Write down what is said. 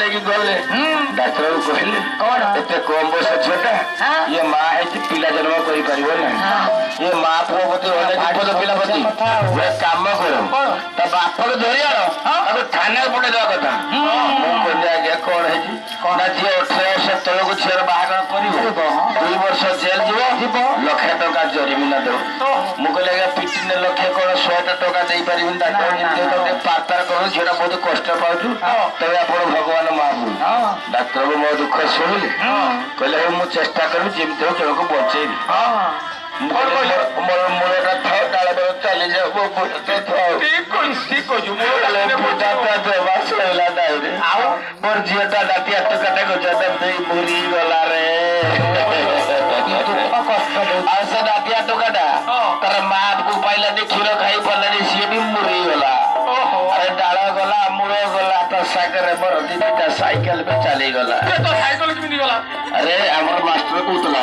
नहीं गले डाक्टर को कहले कौन एते कम बयस झीटा ये माँ है पिला जन्म कर ये माँ पुओ प्रति विपद पिला प्रति गोटे कम कर बाप को धरी आण थाना पटे देवा कथा मुझे आज्ञा कौन है ना जी 18 वर्ष तलक झीर बाहर कर 2 वर्ष जेल जीव 1 लाख टका जरिमाना दो मुझे आज्ञा पिटिने लक्षे कौन 100 टका दे पारि पार्तार कर झीटा बहुत कष्ट पाचु तब आप भगवान महाबू डाक्तर को मो दुख शुणिले कहले मुझे चेष्टा करी जमी हो जन को बचेबी मूलटा था डाल चली जाओ मोर झीटा डाटिया टका दे बुरी गला रे से डाटिया टका तार माँ को पाइला क्षीर खाई पारे सी भी मुरी गला अरे डाल गला मूल गला तो सागर मोर दीटा साइकेल पे चली गला अरे आम मास्टर कहला